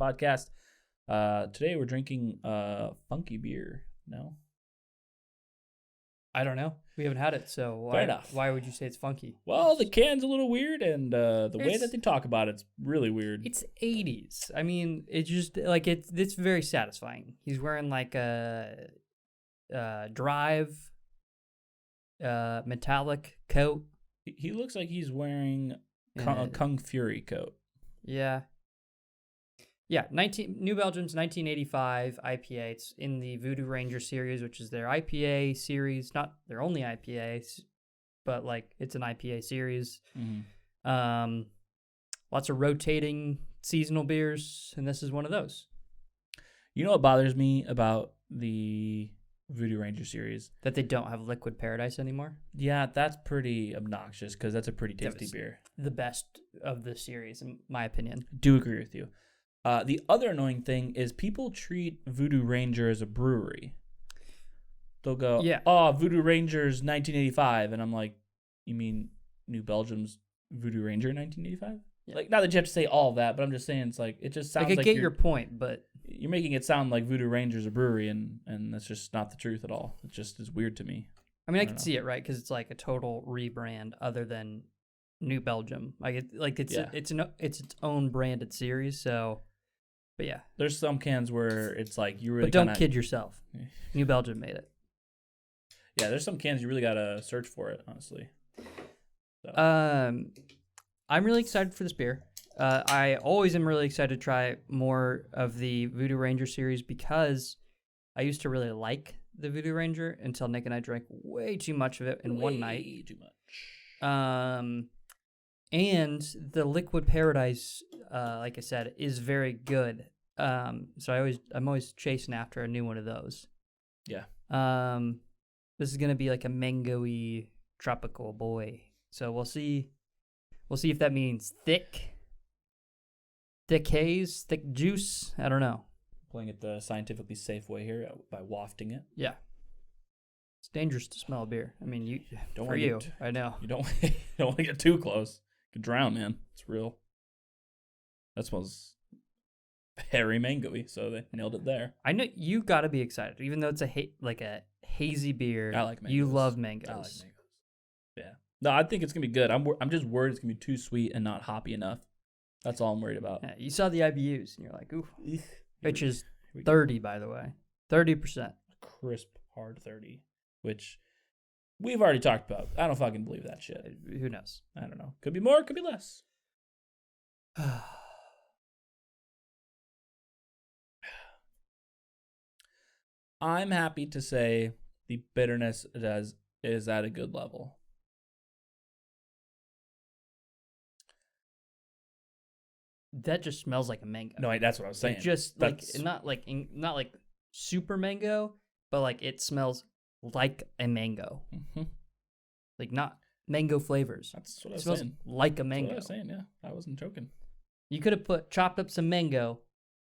podcast. Today we're drinking funky beer. No? I don't know. We haven't had it, so Fair enough. why would you say it's funky? Well, the can's a little weird, and the way that they talk about it's really weird. It's 80s. I mean, it's just like it's very satisfying. He's wearing like a drive metallic coat. He looks like he's wearing a Kung Fury coat. Yeah. Yeah, New Belgium's 1985 IPA. It's in the Voodoo Ranger series, which is their IPA series. Not their only IPA, but like it's an IPA series. Mm-hmm. Lots of rotating seasonal beers, and this is one of those. You know what bothers me about the Voodoo Ranger series? That they don't have Liquid Paradise anymore. Yeah, that's pretty obnoxious because that's a pretty tasty beer. The best of the series, in my opinion. Do agree with you. The other annoying thing is people treat Voodoo Ranger as a brewery. They'll go, Voodoo Ranger's 1985. And I'm like, you mean New Belgium's Voodoo Ranger 1985? Yeah. Like, not that you have to say all of that, but I'm just saying it's like, it just sounds like I get your point, but you're making it sound like Voodoo Ranger's a brewery, and that's just not the truth at all. It just is weird to me. I mean, I can see it, right? Because it's like a total rebrand other than New Belgium. It's its own branded series, so... But yeah, there's some cans where it's like you really. But don't kid yourself. New Belgium made it. Yeah, there's some cans you really gotta search for it, honestly. So. I'm really excited for this beer. I always am really excited to try more of the Voodoo Ranger series because I used to really like the Voodoo Ranger until Nick and I drank way too much of it in one night. Way too much. And the Liquid Paradise, like I said, is very good. So I'm always chasing after a new one of those. Yeah. This is gonna be like a mango-y tropical boy. So we'll see if that means thick haze, thick juice. I don't know. Playing it the scientifically safe way here by wafting it. Yeah. It's dangerous to smell beer. I mean, I know. You don't want to get too close. You could drown, man. It's real. That smells hairy mango-y, so they nailed it there. I know you got to be excited, even though it's a hazy beer. I like mangoes. You love mangoes. I like mangoes. Yeah. No, I think it's gonna be good. I'm just worried it's gonna be too sweet and not hoppy enough. That's all I'm worried about. Yeah, you saw the IBUs, and you're like, ooh. Which is 30, by the way. 30%. Crisp, hard 30, which we've already talked about. I don't fucking believe that shit. Who knows? I don't know. Could be more, could be less. I'm happy to say the bitterness is at a good level. That just smells like a mango. No, that's what I was saying. Not like super mango, but like it smells like a mango. Mm-hmm. Like not mango flavors. That's what I was saying. It smells like a mango. That's what I was saying, yeah. I wasn't joking. You could have chopped up some mango,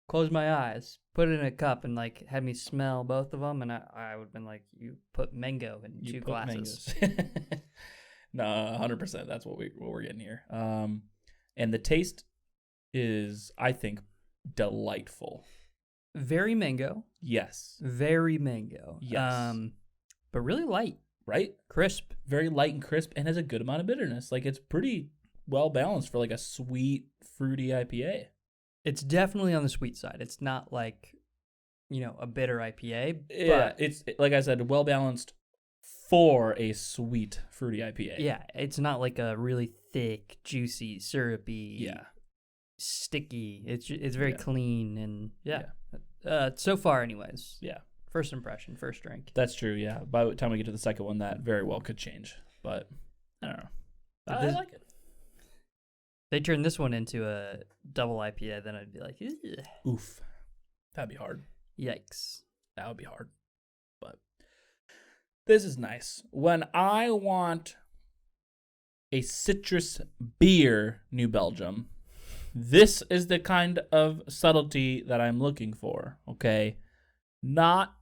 closed my eyes, put it in a cup, and like had me smell both of them, and I would have been like, you put mango in two glasses. No, 100%. That's what we're getting here. And the taste is, I think, delightful. Very mango. Yes. Very mango. Yes. But really light. Right? Crisp. Very light and crisp, and has a good amount of bitterness. Like, it's pretty well balanced for like a sweet, fruity IPA. It's definitely on the sweet side. It's not like, a bitter IPA. Yeah, it's, like I said, well balanced for a sweet, fruity IPA. Yeah, it's not like a really thick, juicy, syrupy, sticky. It's very clean and so far, anyways. Yeah. First impression, first drink. That's true. Yeah. By the time we get to the second one, that very well could change. But I don't know. I like it. They turn this one into a double IPA, then I'd be like, ugh. Oof. That'd be hard. Yikes. That would be hard. But this is nice. When I want a citrus beer, New Belgium, this is the kind of subtlety that I'm looking for, okay? Not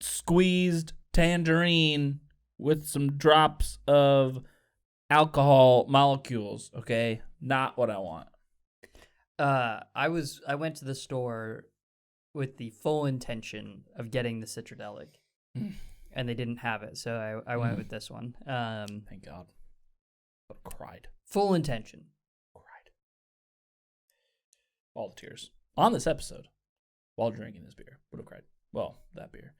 squeezed tangerine with some drops of alcohol molecules, okay? Not what I want. I went to the store with the full intention of getting the Citradelic, Mm. and they didn't have it, so I went with this one. Thank God. I cried. Full intention. Cried. All the tears. On this episode, while drinking this beer, would have cried. Well, that beer.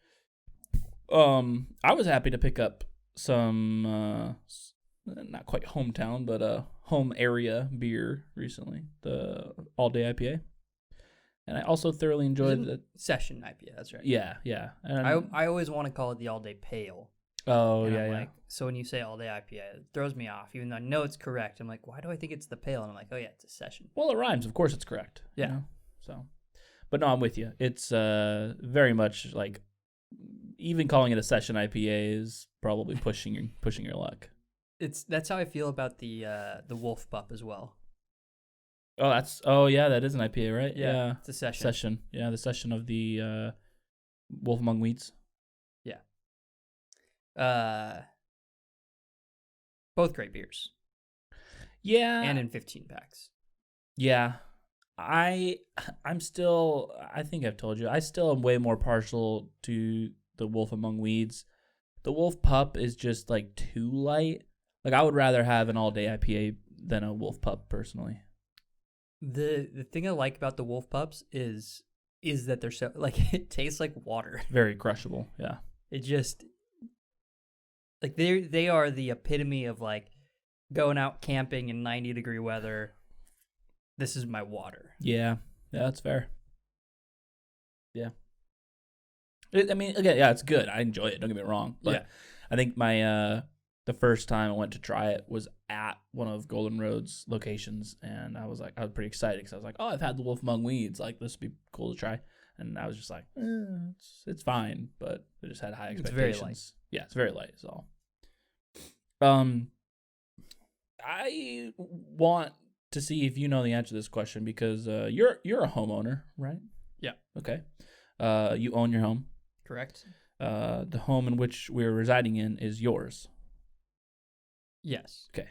I was happy to pick up some, not quite hometown, but home area beer recently. The All Day IPA. And I also thoroughly enjoyed the Session IPA, that's right. Yeah. And I always want to call it the All Day Pale. Oh, And yeah, I'm yeah. like, so when you say All Day IPA, it throws me off, even though I know it's correct. I'm like, why do I think it's the pale? And I'm like, oh, yeah, it's a session. Well, it rhymes. Of course it's correct. Yeah. You know? So, but no, I'm with you. It's very much like, even calling it a session IPA is probably pushing your luck. That's how I feel about the Wolf Pup as well. Oh yeah, that is an IPA, right? Yeah. It's a session. Session. Yeah, the session of the Wolf Among Weeds. Both great beers. Yeah. And in 15 packs. Yeah. I'm still, I think I've told you, I still am way more partial to the Wolf Among Weeds. The Wolf Pup is just like too light. Like I would rather have an all day IPA than a Wolf Pup personally. The thing I like about the Wolf Pups is that they're so like it tastes like water. Very crushable. Yeah. It just like they are the epitome of like going out camping in 90-degree weather. This is my water. Yeah, that's fair. Yeah. I mean, again, yeah, it's good. I enjoy it. Don't get me wrong. But Yeah. I think my the first time I went to try it was at one of Golden Road's locations, and I was pretty excited because I was like, oh, I've had the Wolf Among Weeds. Like, this would be cool to try. And I was just like, it's fine, but I just had high expectations. It's very light. Yeah, it's very light. Is all. I want to see if you know the answer to this question because you're a homeowner, right? Yeah. Okay. You own your home. Correct? The home in which we're residing in is yours. Yes. Okay.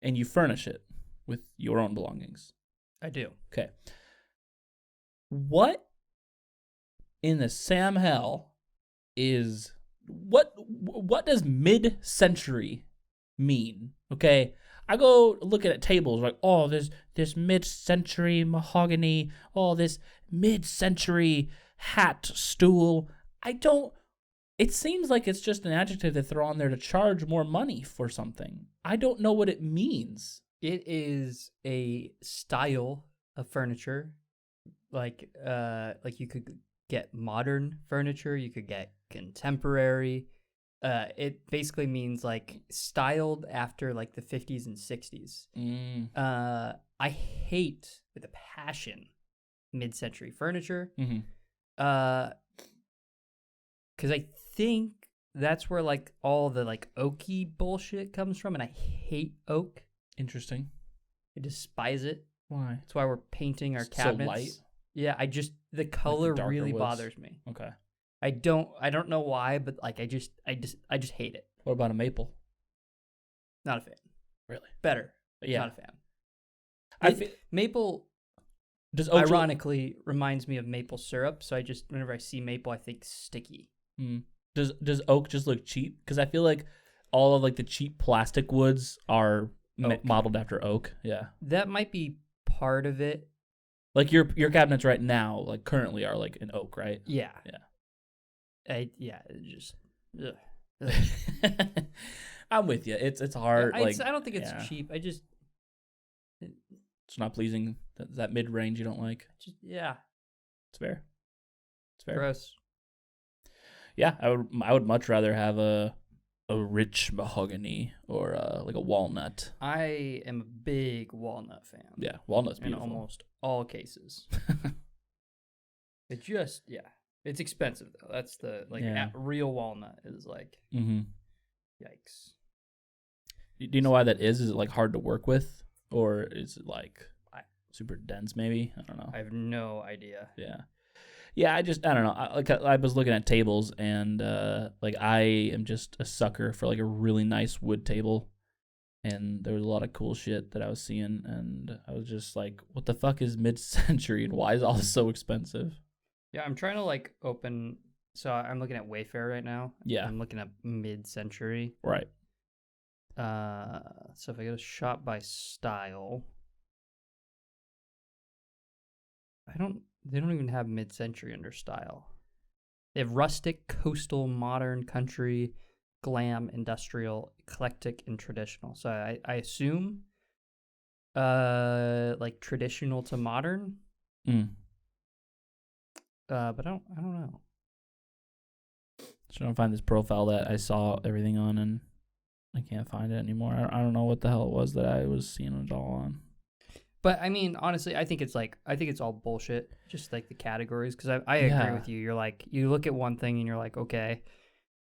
And you furnish it with your own belongings. I do. Okay. What in the Sam hell is what does mid-century mean? Okay. I go looking at tables like, oh, there's this mid-century mahogany, oh, this mid-century hat stool. It seems like it's just an adjective they throw on there to charge more money for something. I don't know what it means. It is a style of furniture. Like you could get modern furniture, you could get contemporary. It basically means like styled after like the 50s and 60s. I hate with a passion mid-century furniture. Mm-hmm. Because I think that's where like all the like oaky bullshit comes from, and I hate oak. Interesting. I despise it. Why? That's why we're painting our So cabinets. light? Yeah, the color darker really woods? bothers me. Okay. I don't know why, but like I just hate it. What about a maple? Not a fan. Really? Better. Yeah. Not a fan. I feel, Maple does oak ironically reminds me of maple syrup, so I just whenever I see maple I think sticky. Does oak just look cheap? Because I feel like all of like the cheap plastic woods are modeled after oak. Yeah. That might be part of it. Like your cabinets right now, like currently are like in oak, right? Yeah. Yeah. It just. Ugh. I'm with you. It's hard. I don't think it's cheap. it's not pleasing. That mid range you don't like. Yeah. It's fair. It's fair. Gross. Yeah, I would much rather have a rich mahogany or like a walnut. I am a big walnut fan. Yeah, walnut's in beautiful. almost all cases. It's expensive though. That's the real walnut is like yikes. Do you know why that is? Is it like hard to work with, or is it like super dense? Maybe I don't know. I have no idea. Yeah. I don't know. I was looking at tables, and like I am just a sucker for like a really nice wood table. and there was a lot of cool shit that I was seeing, and I was just like, what the fuck is mid-century, and why is all this so expensive? Yeah, I'm trying to like open. So I'm looking at Wayfair right now. Yeah. I'm looking at mid-century. Right. So if I go to shop by style, they don't even have mid-century under style. They have rustic, coastal, modern, country, glam, industrial, eclectic, and traditional. So I assume like traditional to modern. But I don't know. Just trying to find this profile that I saw everything on, and I can't find it anymore. I don't know what the hell it was that I was seeing it all on. But I mean, honestly, I think it's all bullshit. Just like the categories, because I agree with you. You're like, you look at one thing and you're like, okay,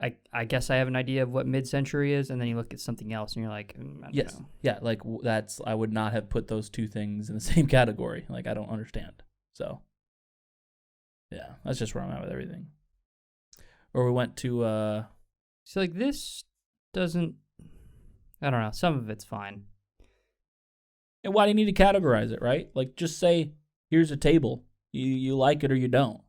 I guess I have an idea of what mid-century is, and then you look at something else and you're like, I don't know. Yeah, like that's, I would not have put those two things in the same category. Like, I don't understand. So, yeah, that's just where I'm at with everything. Or we went to So like this doesn't. I don't know. Some of it's fine. and why do you need to categorize it, right? Like, just say, here's a table. You like it or you don't.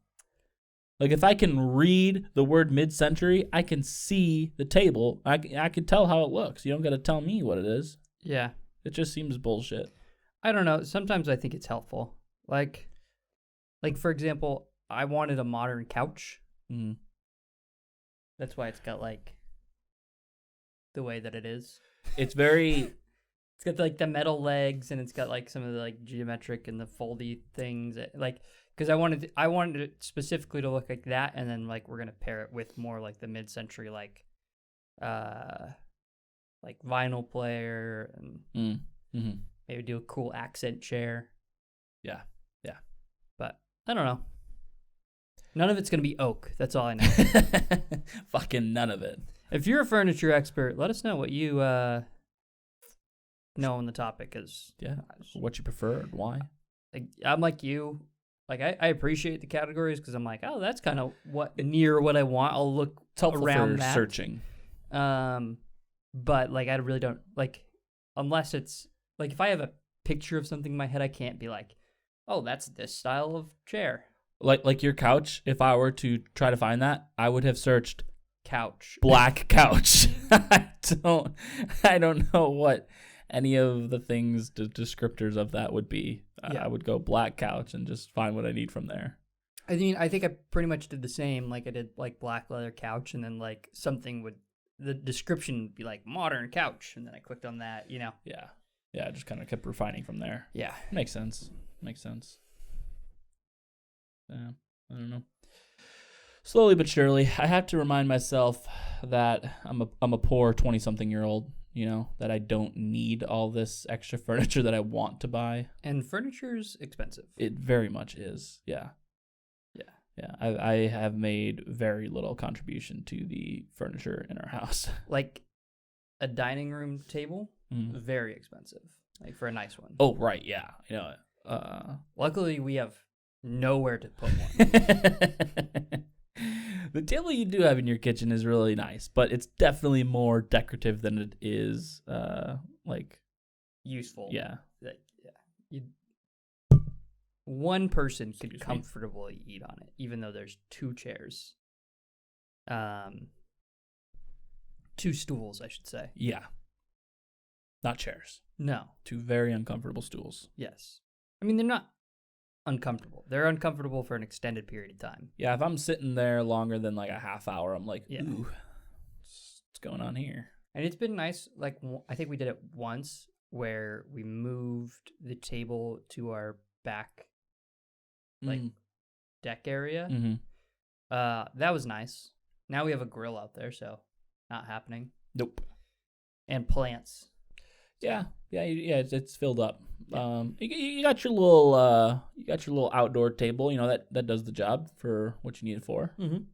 Like, if I can read the word mid-century, I can see the table. I can tell how it looks. You don't got to tell me what it is. Yeah. It just seems bullshit. I don't know. Sometimes I think it's helpful. Like for example, I wanted a modern couch. Mm. That's why it's got like the way that it is. It's very... It's got like the metal legs, and it's got like some of the like geometric and the foldy things. Like, because I wanted it specifically to look like that, and then like we're gonna pair it with more like the mid-century like vinyl player, and maybe do a cool accent chair. Yeah. But I don't know. None of it's gonna be oak. That's all I know. Fucking none of it. If you're a furniture expert, let us know what you know on the topic. Cause What you prefer and why. like I'm like you. Like I appreciate the categories because I'm like, oh, that's kind of near what I want. I'll look around that. Searching. But like I really don't like, unless it's like if I have a picture of something in my head, I can't be like, oh, that's this style of chair. Like your couch, if I were to try to find that, I would have searched Couch. black couch. I don't know what any of the things, the descriptors of that would be. I would go black couch and just find what I need from there. I mean, I think I pretty much did the same. Like I did like black leather couch, and then like the description would be like modern couch, and then I clicked on that, Yeah. I just kind of kept refining from there. Yeah. Makes sense. Yeah, I don't know. Slowly but surely, I have to remind myself that I'm a poor 20-something-year-old, that I don't need all this extra furniture that I want to buy. And furniture's expensive. It very much is. Yeah. I have made very little contribution to the furniture in our house. Like a dining room table, very expensive. Like for a nice one. Oh, right, yeah. Luckily, we have nowhere to put one. The table you do have in your kitchen is really nice, but it's definitely more decorative than it is useful. Yeah. One person could comfortably eat on it, even though there's two chairs. Two stools, I should say. Yeah. Not chairs. No. Two very uncomfortable stools. Yes. I mean, they're not uncomfortable. They're uncomfortable for an extended period of time. Yeah, if I'm sitting there longer than like a half hour, I'm like, ooh, what's going on here? And it's been nice. Like, I think we did it once where we moved the table to our back, deck area. Mm-hmm. That was nice. Now we have a grill out there, so not happening. Nope. And plants. Yeah, it's filled up. Yeah. You got your little outdoor table. That does the job for what you need it for. Mm-hmm.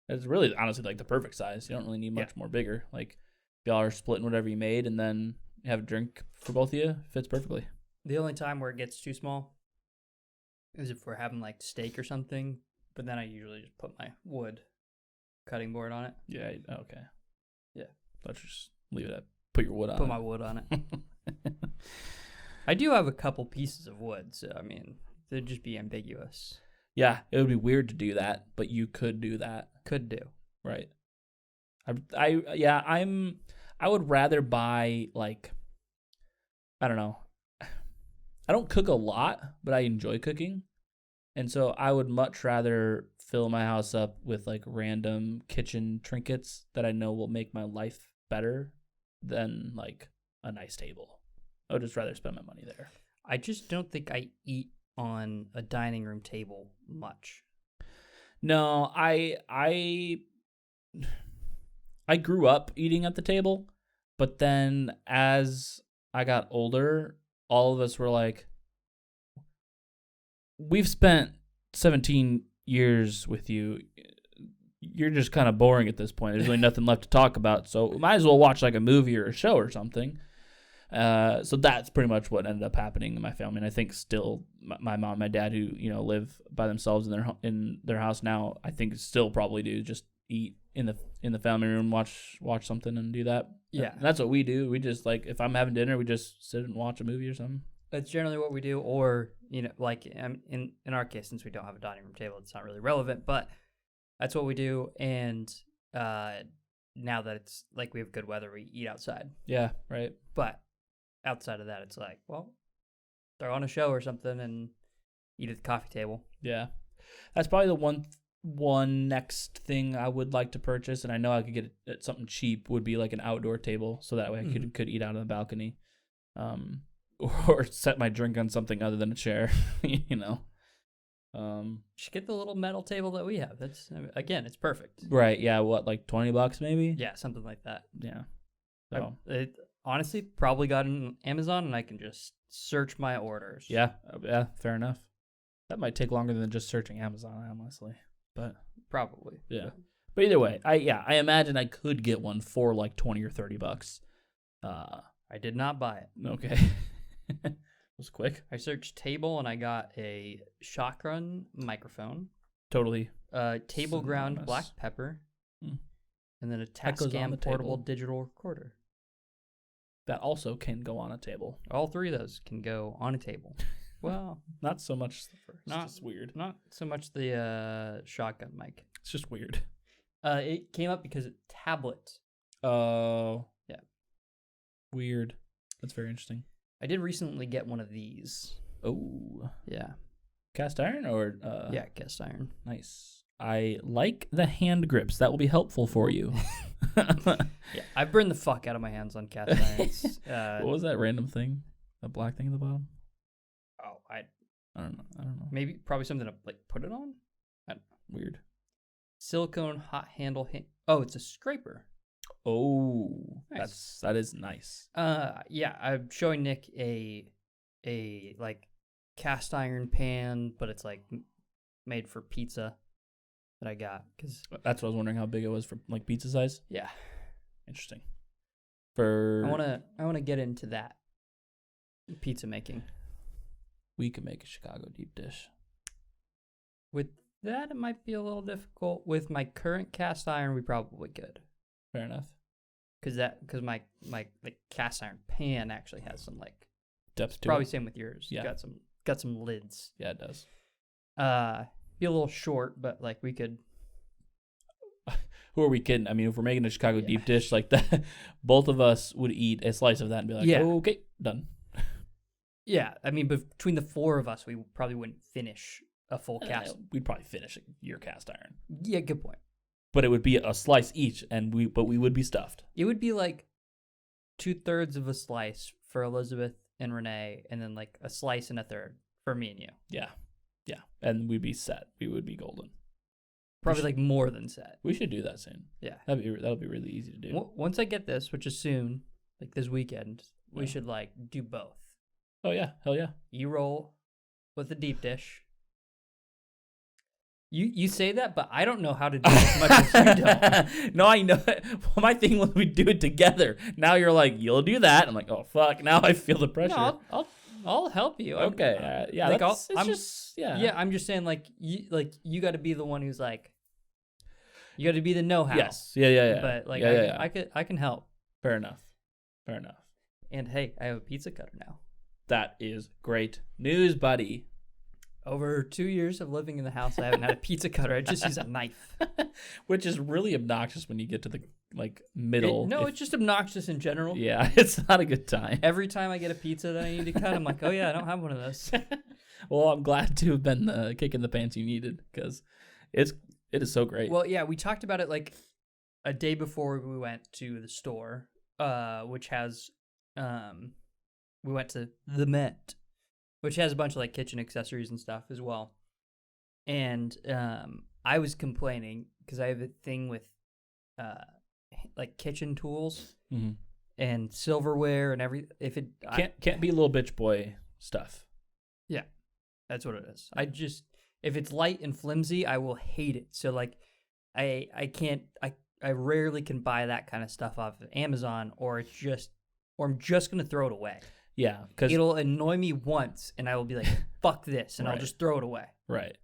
It's really honestly like the perfect size. You don't really need much more bigger. Like if y'all are splitting whatever you made, and then you have a drink for both of you, fits perfectly. The only time where it gets too small is if we're having like steak or something. But then I usually just put my wood cutting board on it. Yeah. Okay. Yeah. Let's just leave it at Put your wood on Put it. my wood on it. I do have a couple pieces of wood, so I mean, they'd just be ambiguous. Yeah, it would be weird to do that, but you could do that. Could do. Right. I would rather buy, like, I don't know. I don't cook a lot, but I enjoy cooking. And so I would much rather fill my house up with like random kitchen trinkets that I know will make my life better than like a nice table. I would just rather spend my money there. I just don't think I eat on a dining room table much. No, I grew up eating at the table, but then as I got older, all of us were like, we've spent 17 years with you. You're just kind of boring at this point. There's really nothing left to talk about. So we might as well watch like a movie or a show or something. So that's pretty much what ended up happening in my family. And I think still my mom and my dad, who, you know, live by themselves in their house now, I think still probably do just eat in the family room, watch something and do that. Yeah. And that's what we do. We just, like, if I'm having dinner, we just sit and watch a movie or something. That's generally what we do. Or, you know, like in our case, since we don't have a dining room table, it's not really relevant, but that's what we do. And now that it's like we have good weather, we eat outside. Yeah, right. But outside of that, it's like, well, throw on a show or something and eat at the coffee table. Yeah. That's probably the one next thing I would like to purchase, and I know I could get it something cheap, would be like an outdoor table, so that way I could eat out on the balcony, or set my drink on something other than a chair, you know. Just get the little metal table that we have. That's, again, it's perfect. Right? Yeah. What, like $20 maybe? Yeah, something like that. Yeah. So It honestly probably got on Amazon, and I can just search my orders. yeah, fair enough. That might take longer than just searching Amazon, honestly. But Probably. yeah. But either way, I imagine I could get one for like $20 or $30. I did not buy it. Okay. It was quick. I searched table, and I got a shotgun microphone, Totable table ground Synonymous. black pepper, Hmm. and then a That goes on the Tascam portable table. digital recorder. That also can go on a table. All three of those can go on a table. Well, Not so much the first. Not- It's just weird. not so much the shotgun mic. It's just weird. It came up because it's tablet. Oh. Yeah. Weird. That's very interesting. I did recently get one of these. Oh. Yeah. Cast iron or Yeah, cast iron. Nice. I like the hand grips. That will be helpful for you. Yeah, I burned the fuck out of my hands on cast irons. What was that random thing? That black thing at the bottom? Oh, I don't know. maybe probably something to like put it on. Weird. Silicone hot handle. Oh, it's a scraper. Oh, Nice. that is nice. Yeah, I'm showing Nick a like cast iron pan, but it's like made for pizza that I got because That's what I was wondering, how big it was for like pizza size. yeah, Interesting. For I wanna get into that pizza making. we could make a Chicago deep dish. With that, it might be a little difficult. With my current cast iron, we probably could. Fair enough. Because my like cast iron pan actually has some like Depth to probably it. same with yours. Yeah. Got some lids. Yeah, it does. Be a little short, but like we could. Who are we kidding? I mean, if we're making a Chicago Yeah. deep dish like that, both of us would eat a slice of that and be like, Yeah. okay, done. Yeah, I mean, between the four of us, we probably wouldn't finish a full cast. We'd probably finish your cast iron. Yeah, good point. But it would be a slice each, and we would be stuffed. It would be like 2/3 of a slice for Elizabeth and Renee, and then like a slice and a third for me and you. Yeah. Yeah. And we'd be set. We would be golden. Probably like more than set. We should do that soon. Yeah. That'll be really easy to do. Once I get this, which is soon, like this weekend, we Yeah. should like do both. Oh yeah, hell yeah. You roll with the deep dish. You say that, but I don't know how to do it as much as you don't. No, I know. Well, my thing was we do it together. Now you're like, you'll do that. I'm like, oh fuck. Now I feel the pressure. No, I'll help you. Okay. Yeah. like, That's, I'm just yeah. Yeah, I'm just saying like you got to be the one who's like, you got to be the know-how. Yes. Yeah. But like yeah. I can help. Fair enough. Fair enough. And hey, I have a pizza cutter now. That is great news, buddy. Over 2 years of living in the house, I haven't had a pizza cutter. I just use a knife. Which is really obnoxious when you get to the middle. It's just obnoxious in general. Yeah, it's not a good time. Every time I get a pizza that I need to cut, I'm like, oh yeah, I don't have one of those. Well, I'm glad to have been the kick in the pants you needed because it is so great. Well, yeah, we talked about it like a day before we went to the store, which has, we went to the Met, which has a bunch of like kitchen accessories and stuff as well. And I was complaining because I have a thing with like kitchen tools and silverware and everything. If it can't be little bitch boy stuff. Yeah, that's what it is. If it's light and flimsy, I will hate it. So like, I rarely can buy that kind of stuff off of Amazon, or I'm just gonna throw it away. Yeah, because it'll annoy me once, and I will be like, "Fuck this," and I'll just throw it away. Right.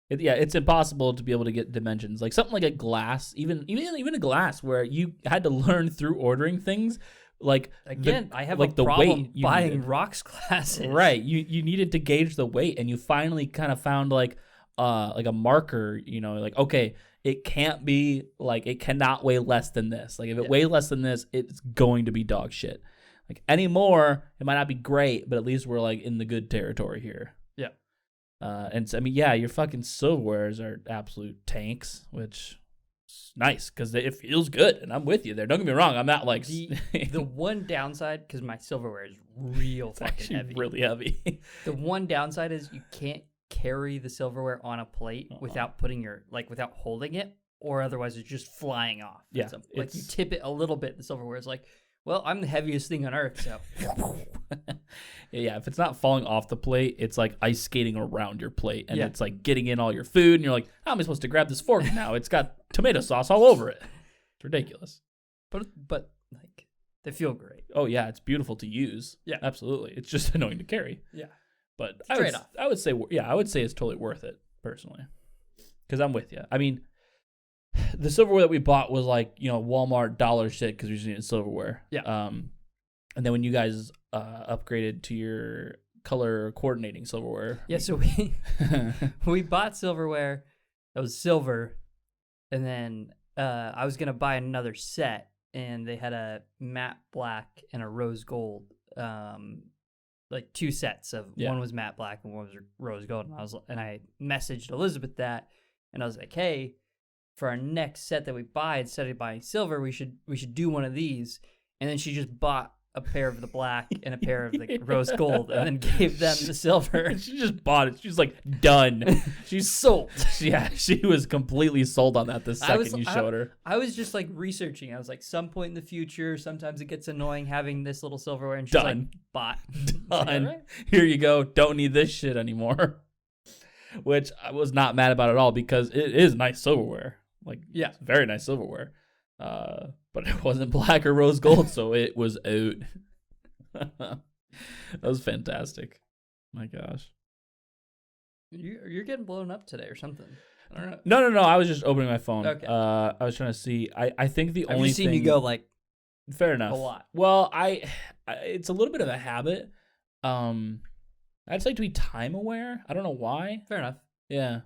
It's impossible to be able to get dimensions. Like something like a glass, even a glass where you had to learn through ordering things. Like again, I have like a problem buying rocks glasses. Right. You needed to gauge the weight, and you finally kind of found like a marker. Like okay, it can't be like it cannot weigh less than this. Like if it weighs less than this, it's going to be dog shit. Like anymore, it might not be great, but at least we're like in the good territory here. Yeah. And so, I mean, yeah, your fucking silverwares are absolute tanks, which is nice because it feels good, and I'm with you there. Don't get me wrong, I'm not like the one downside, because my silverware is real fucking heavy, really heavy. The one downside is you can't carry the silverware on a plate without without holding it, or otherwise it's just flying off. Yeah, like you tip it a little bit, the silverware is like, well, I'm the heaviest thing on earth, so. Yeah, if it's not falling off the plate, it's like ice skating around your plate, and it's like getting in all your food, and you're like, how am I supposed to grab this fork now? It's got tomato sauce all over it. It's ridiculous. But like, they feel great. Oh yeah, it's beautiful to use. Yeah, absolutely. It's just annoying to carry. Yeah, but I would say it's totally worth it personally, because I'm with you. I mean, the silverware that we bought was like, Walmart dollar shit because we just needed silverware. Yeah. And then when you guys upgraded to your color coordinating silverware. Yeah, so we bought silverware that was silver, and then I was going to buy another set, and they had a matte black and a rose gold, like two sets of one was matte black and one was rose gold. And I messaged Elizabeth that, and I was like, hey, for our next set that we buy, instead of buying silver, we should do one of these. And then she just bought a pair of the black and a pair of the rose gold, and then gave them the silver. She just bought it. She's like, done. She's sold. Yeah, she was completely sold on that the second you showed her. I was just like researching. I was like, some point in the future, sometimes it gets annoying having this little silverware, and she's like, bought. Done. Like, right. Here you go. Don't need this shit anymore. Which I was not mad about at all, because it is nice silverware. Like, yeah, it's very nice silverware. But it wasn't black or rose gold, so it was out. That was fantastic. My gosh. You're getting blown up today or something. I don't know. No. I was just opening my phone. Okay. I was trying to see. I think the only thing. I've seen you go like. Fair enough. A lot. Well, it's a little bit of a habit. I'd just like to be time aware. I don't know why. Fair enough. Yeah.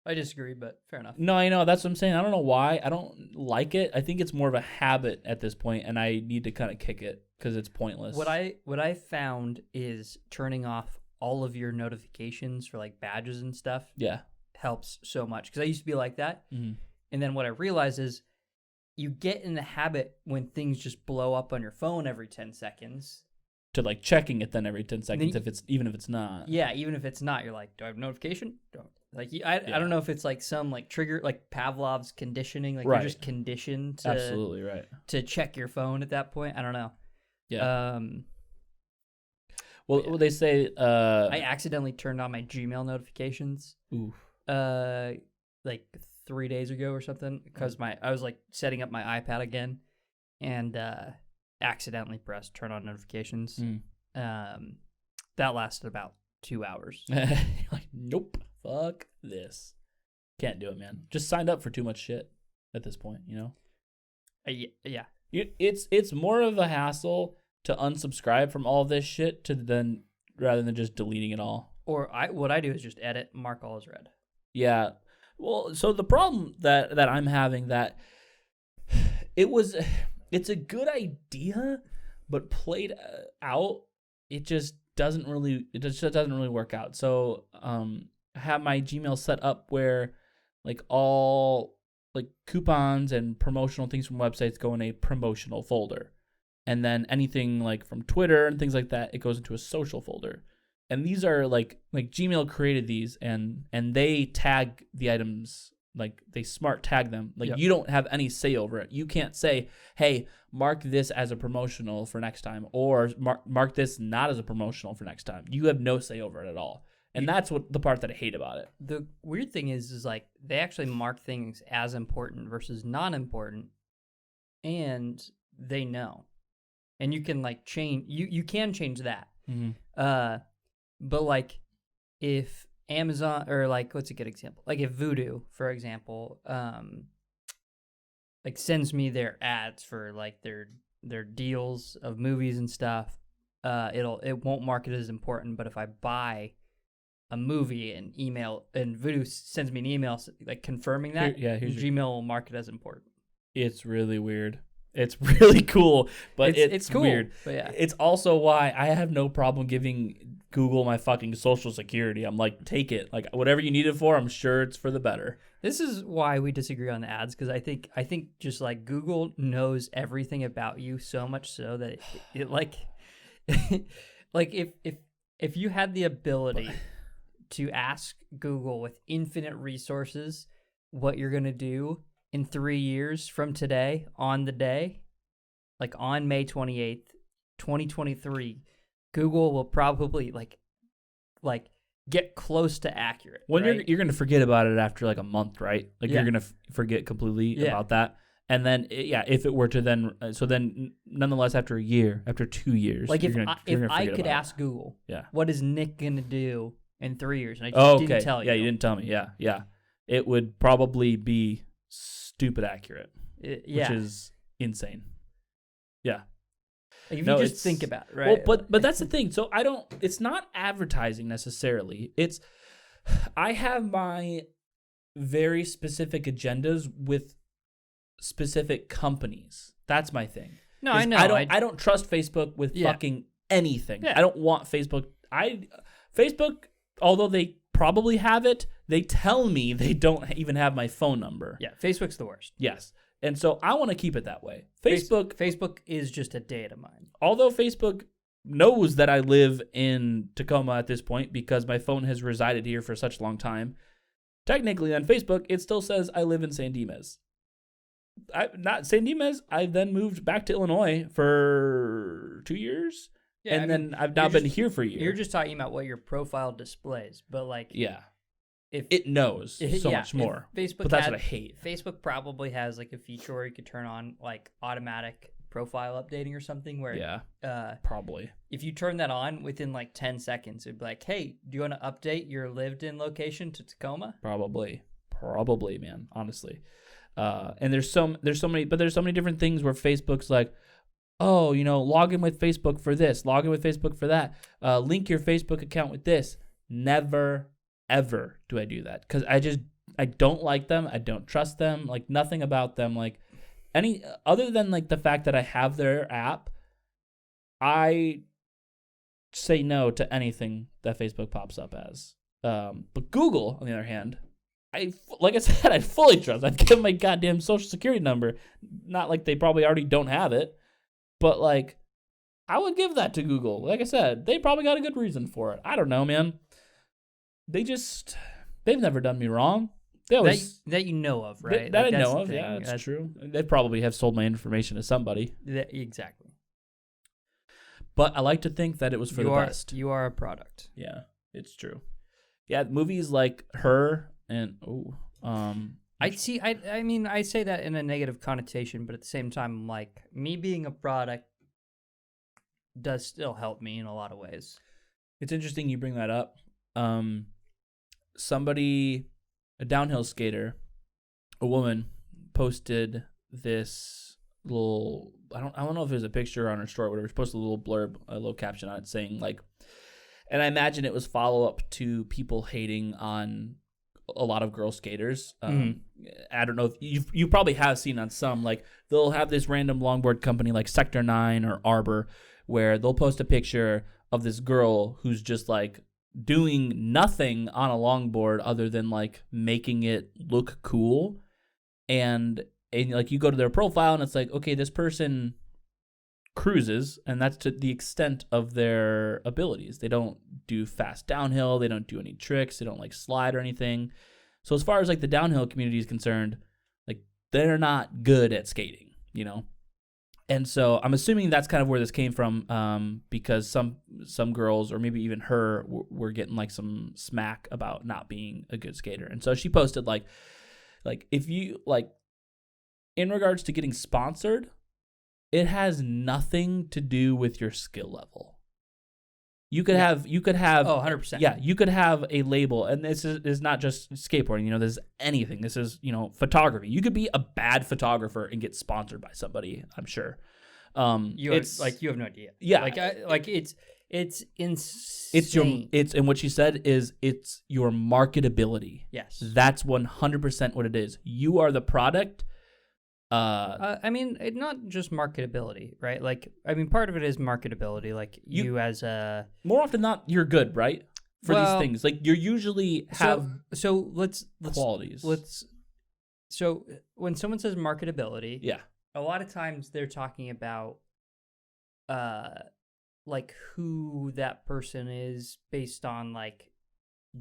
I disagree, but fair enough. No, I know. That's what I'm saying. I don't know why. I don't like it. I think it's more of a habit at this point, and I need to kind of kick it because it's pointless. What I found is turning off all of your notifications for like badges and stuff. Yeah. Helps so much, because I used to be like that. Mm-hmm. And then what I realized is you get in the habit when things just blow up on your phone every 10 seconds. To like checking it then every 10 seconds, even if it's not. Yeah, even if it's not, you're like, do I have a notification? Don't. Like, I don't know if it's like some like trigger, like Pavlov's conditioning, like you're just conditioned to absolutely right to check your phone at that point. I don't know. Yeah. Well, they say I accidentally turned on my Gmail notifications. Ooh. Like 3 days ago or something, because I was like setting up my iPad again, and accidentally pressed turn on notifications. That lasted about 2 hours. Like, nope. Fuck this. Can't do it, man. Just signed up for too much shit at this point, Yeah. It's more of a hassle to unsubscribe from all this shit rather than just deleting it all. Or what I do is just edit, mark all as read. Yeah. Well, so the problem that I'm having that it's a good idea, but played out, it just doesn't really work out. So I have my Gmail set up where like all like coupons and promotional things from websites go in a promotional folder. And then anything like from Twitter and things like that, it goes into a social folder. And these are like Gmail created these and they tag the items, like they smart tag them. Like you don't have any say over it. You can't say, hey, mark this as a promotional for next time, or mark this not as a promotional for next time. You have no say over it at all. And that's what the part that I hate about it. The weird thing is like they actually mark things as important versus non-important, and they know. And you can like change. You can change that. Mm-hmm. But like if Amazon, or like what's a good example? Like if Vudu, for example, like sends me their ads for like their deals of movies and stuff, it won't mark it as important. But if I buy a movie and Vudu sends me an email like confirming that, Gmail will mark it as important. It's really weird. It's really cool, but it's cool, weird. But yeah. It's also why I have no problem giving Google my fucking social security. I'm like, take it. Like whatever you need it for, I'm sure it's for the better. This is why we disagree on the ads, because I think just like Google knows everything about you so much so that it like like if you had the ability to ask Google with infinite resources what you're going to do in 3 years from today on the day, like on May 28th, 2023, Google will probably like get close to accurate. When right? you're going to forget about it after like a month, right? Like you're going to forget completely about that. And then, if it were to then nonetheless, after a year, after 2 years, like if I could ask Google, what is Nick going to do in 3 years? And I just didn't tell you. Yeah, you didn't tell me. Yeah. It would probably be stupid accurate, which is insane. Yeah. Like if you just think about it, right? Well, but that's the thing. So it's not advertising necessarily. I have my very specific agendas with specific companies. That's my thing. No, I know. I don't trust Facebook with fucking anything. Yeah. I don't want Facebook. Facebook, although they probably have it, they tell me they don't even have my phone number. Yeah, Facebook's the worst. Yes. And so I want to keep it that way. Facebook is just a data mine. Although Facebook knows that I live in Tacoma at this point because my phone has resided here for such a long time, technically on Facebook, it still says I live in San Dimas. I then moved back to Illinois for 2 years. Yeah, then I've now been here for a year. You're just talking about what your profile displays, but like... Yeah. If it knows so much more. But that's what I hate. Facebook probably has like a feature where you could turn on like automatic profile updating or something where... probably. If you turn that on within like 10 seconds, it'd be like, hey, do you want to update your lived-in location to Tacoma? Probably, man, honestly. And there's so many different things where Facebook's like, oh, log in with Facebook for this, log in with Facebook for that, link your Facebook account with this. Never, ever do I do that because I don't like them. I don't trust them. Like nothing about them. Like any other than like the fact that I have their app, I say no to anything that Facebook pops up as. But Google, on the other hand, like I said, I fully trust. I'd give them my goddamn social security number. Not like they probably already don't have it, but like I would give that to Google. Like I said, they probably got a good reason for it. I don't know, man. They've never done me wrong. They always, that you know of, right? That I know of, yeah, that's true. They probably have sold my information to somebody. Exactly. But I like to think that it was for the best. You are a product. Yeah, it's true. Yeah, movies like Her and I mean, I say that in a negative connotation, but at the same time, like me being a product does still help me in a lot of ways. It's interesting you bring that up. A downhill skater, a woman, posted this little, I don't know if there's a picture on her story or whatever. She posted a little blurb, a little caption on it saying like, and I imagine it was follow up to people hating on a lot of girl skaters. I don't know if you probably have seen on some, like they'll have this random longboard company like Sector 9 or Arbor where they'll post a picture of this girl who's just like doing nothing on a longboard other than like making it look cool. And like you go to their profile and it's like, okay, this person cruises, and that's to the extent of their abilities. They don't do fast downhill, they don't do any tricks, they don't like slide or anything. So as far as like the downhill community is concerned, like they're not good at skating, you know. And so I'm assuming that's kind of where this came from, because some girls, or maybe even her, were getting like some smack about not being a good skater. And so she posted like if you like, in regards to getting sponsored, it has nothing to do with your skill level. You could have 100%. Yeah, you could have a label, and this is not just skateboarding, you know, this is anything. This is, you know, photography. You could be a bad photographer and get sponsored by somebody, I'm sure. You have no idea. Yeah. It's insane. And what she said is it's your marketability. Yes. That's 100% what it is. You are the product. I mean, not just marketability, right? Like, I mean, part of it is marketability. Like you as a more often than not, you're good, right? For these things, like you usually have let's qualities. So when someone says marketability, yeah, a lot of times they're talking about like who that person is based on like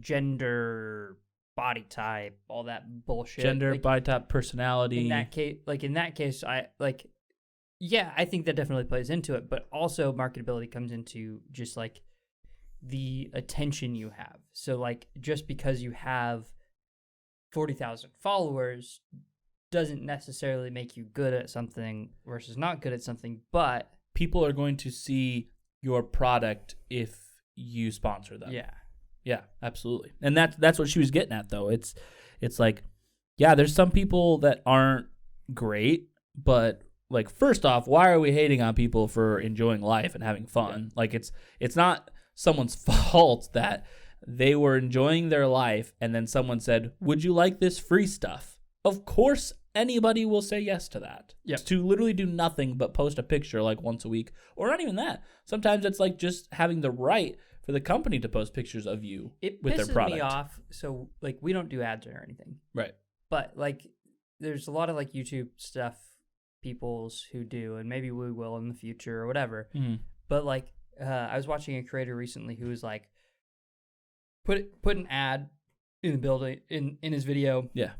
gender, body type, all that bullshit. Gender, like, body type, personality. In that case, I like, yeah, I think that definitely plays into it. But also, marketability comes into just like the attention you have. So, like, just because you have 40,000 followers doesn't necessarily make you good at something versus not good at something. But people are going to see your product if you sponsor them. Yeah. Yeah, absolutely. And that's what she was getting at, though. It's like, yeah, there's some people that aren't great, but like, first off, why are we hating on people for enjoying life and having fun? Yeah. Like, it's not someone's fault that they were enjoying their life and then someone said, would you like this free stuff? Of course, anybody will say yes to that. Yep. To literally do nothing but post a picture like once a week, or not even that. Sometimes it's like just having the right for the company to post pictures of you with their product. It pisses me off. So, like, we don't do ads or anything. Right. But, like, there's a lot of, like, YouTube stuff people's who do, and maybe we will in the future or whatever. Mm-hmm. But, like, I was watching a creator recently who was, like, put an ad in the building, in his video. Yeah.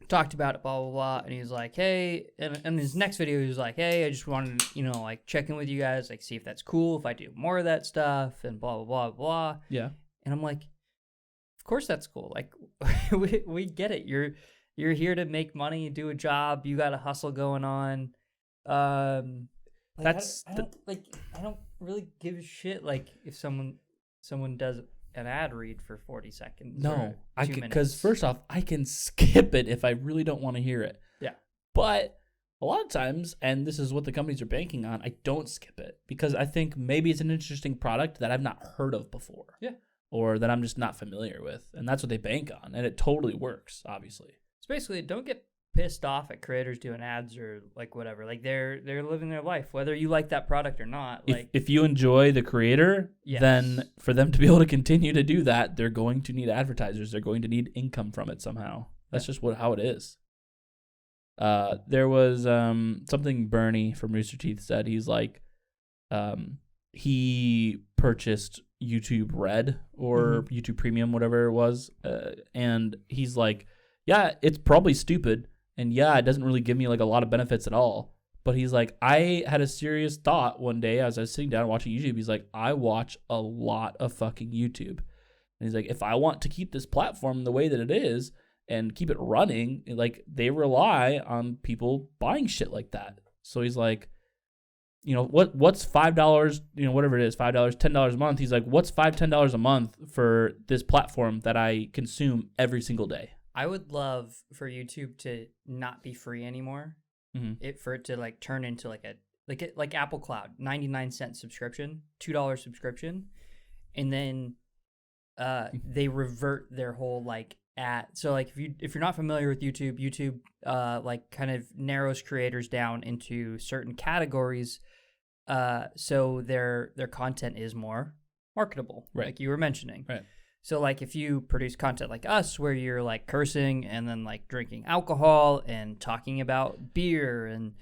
Talked about it, blah, blah, blah. And he was like, hey, and in his next video, he was like, hey, I just wanted to, you know, like, check in with you guys, like, see if that's cool, if I do more of that stuff, and blah, blah, blah, blah. Yeah. And I'm like, of course that's cool. Like, we get it. You're here to make money, do a job, you got a hustle going on. I don't really give a shit, like, if someone does an ad read for 40 seconds. No, because first off, I can skip it if I really don't want to hear it. Yeah. But a lot of times, and this is what the companies are banking on, I don't skip it because I think maybe it's an interesting product that I've not heard of before. Yeah. Or that I'm just not familiar with. And that's what they bank on. And it totally works, obviously. It's basically, don't get pissed off at creators doing ads or like whatever. Like they're living their life, whether you like that product or not. Like if you enjoy the creator, yes, then for them to be able to continue to do that, they're going to need advertisers. They're going to need income from it somehow. That's just how it is. There was something Bernie from Rooster Teeth said. He's like, he purchased YouTube Red or YouTube Premium, whatever it was, and he's like, yeah, it's probably stupid. And yeah, it doesn't really give me like a lot of benefits at all. But he's like, I had a serious thought one day as I was sitting down watching YouTube. He's like, I watch a lot of fucking YouTube. And he's like, if I want to keep this platform the way that it is and keep it running, like they rely on people buying shit like that. So he's like, you know, what's $5, you know, whatever it is, $5, $10 a month. He's like, what's $5-10 a month for this platform that I consume every single day? I would love for YouTube to not be free anymore for it to like turn into like like Apple Cloud, 99-cent subscription, $2 subscription, and then they revert their whole like ad. So like if you're not familiar with YouTube like kind of narrows creators down into certain categories, so their content is more marketable, right, like you were mentioning. Right. So like if you produce content like us where you're like cursing and then like drinking alcohol and talking about beer, and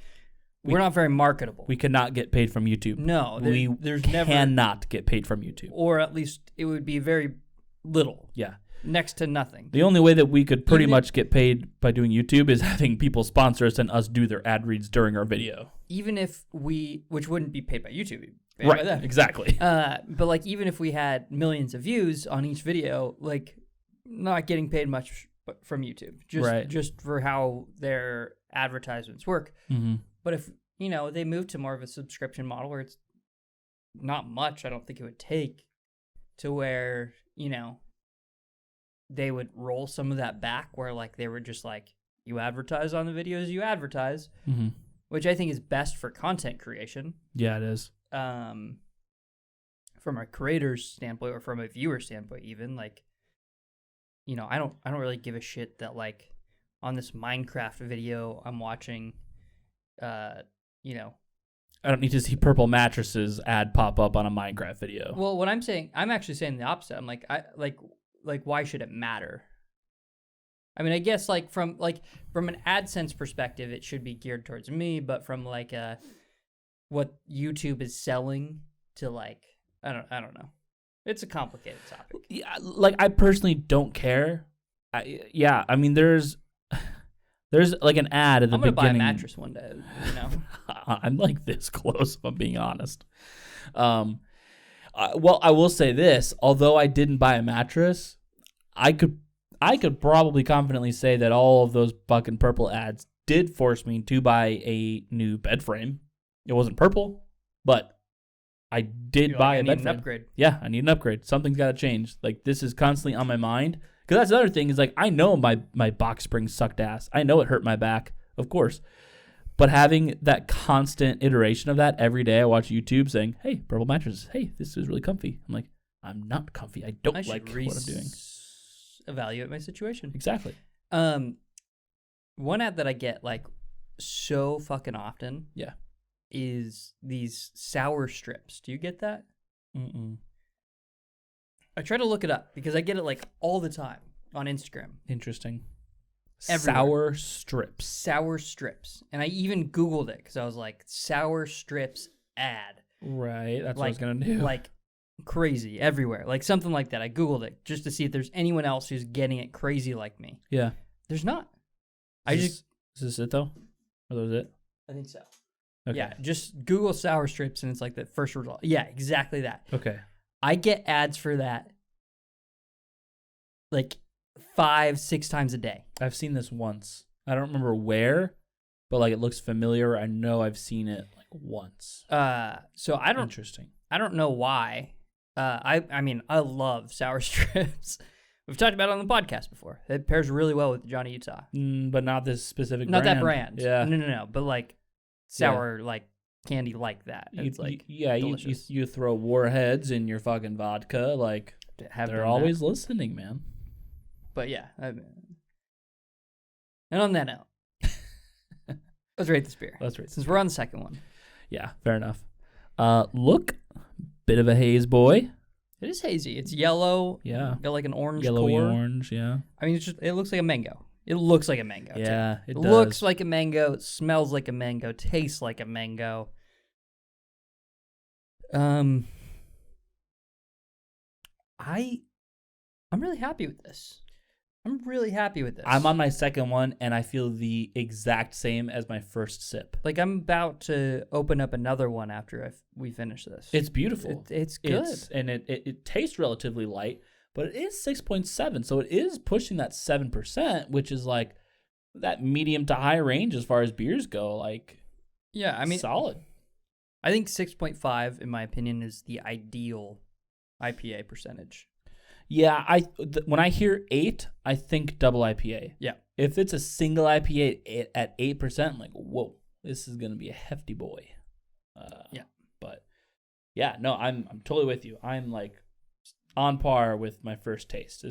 we're not very marketable. We cannot get paid from YouTube. No, there's never cannot get paid from YouTube. Or at least it would be very little. Yeah. Next to nothing. The only way that we could pretty much get paid by doing YouTube is having people sponsor us and us do their ad reads during our video. Even if which wouldn't be paid by YouTube. Paid right, by them. Exactly. But like even if we had millions of views on each video, like not getting paid much from YouTube. Just for how their advertisements work. Mm-hmm. But if, they move to more of a subscription model where it's not much, I don't think it would take to where, they would roll some of that back where like they were just like, you advertise on the videos you advertise, which I think is best for content creation. Yeah, it is. From a creator's standpoint or from a viewer standpoint, even like, I don't really give a shit that like on this Minecraft video I'm watching, I don't need to see purple mattresses ad pop up on a Minecraft video. Well, what I'm actually saying the opposite. I'm like, why should it matter? I mean, I guess like from an AdSense perspective, it should be geared towards me, but from like what YouTube is selling to like, I don't know. It's a complicated topic. Yeah, like I personally don't care. I mean, there's like an ad at the beginning. I'm gonna buy a mattress one day. I'm like this close, if I'm being honest. Well, I will say this: although I didn't buy a mattress, I could probably confidently say that all of those fucking purple ads did force me to buy a new bed frame. It wasn't purple, but I did buy a bed frame. An upgrade. Yeah, I need an upgrade. Something's got to change. Like this is constantly on my mind. Because that's another thing is like I know my box springs sucked ass. I know it hurt my back, of course. But having that constant iteration of that every day, I watch YouTube saying, "Hey, purple mattress. Hey, this is really comfy." I'm like, I'm not comfy. I don't like what I'm doing. Evaluate my situation. Exactly. One ad that I get like so fucking often, yeah, is these sour strips. Do you get that? Mm-mm. I try to look it up because I get it like all the time on Instagram. Interesting. Everywhere. Sour strips. And I even Googled it because I was like, sour strips ad. Right. That's what I was going to do. Like crazy everywhere. Like something like that. I Googled it just to see if there's anyone else who's getting it crazy like me. Yeah. There's not. Is this it though? Or was it? I think so. Okay. Yeah. Just Google sour strips and it's like the first result. Yeah, exactly that. Okay. I get ads for that like 5-6 times a day. I've seen this once. I don't remember where, but like it looks familiar. I know I've seen it like once. So I don't. Interesting. I don't know why. I mean, I love sour strips. We've talked about it on the podcast before. It pairs really well with Johnny Utah. But not this specific not brand. Not that brand. Yeah. No. But like sour, like candy like that. It's you throw warheads in your fucking vodka. Like, they're always listening, man. But yeah. And on that note, let's rate this beer. Since we're on the second one. Yeah, fair enough. Look, bit of a haze boy. It is hazy. It's yellow. Yeah. Got like an orange Yellowy core. orange, yeah. I mean, it looks like a mango. It looks like a mango. Yeah, it does. Looks like a mango. It smells like a mango. Tastes like a mango. I'm really happy with this. I'm on my second one, and I feel the exact same as my first sip. Like, I'm about to open up another one after we finish this. It's beautiful. It's good. And it tastes relatively light, but it is 6.7, so it is pushing that 7%, which is like that medium to high range as far as beers go. Like, yeah, I mean, solid. I think 6.5, in my opinion, is the ideal IPA percentage. Yeah, when I hear 8, I think double IPA. Yeah. If it's a single IPA at 8%, I'm like, whoa. This is gonna be a hefty boy. Yeah. But yeah, no, I'm totally with you. I'm like on par with my first taste.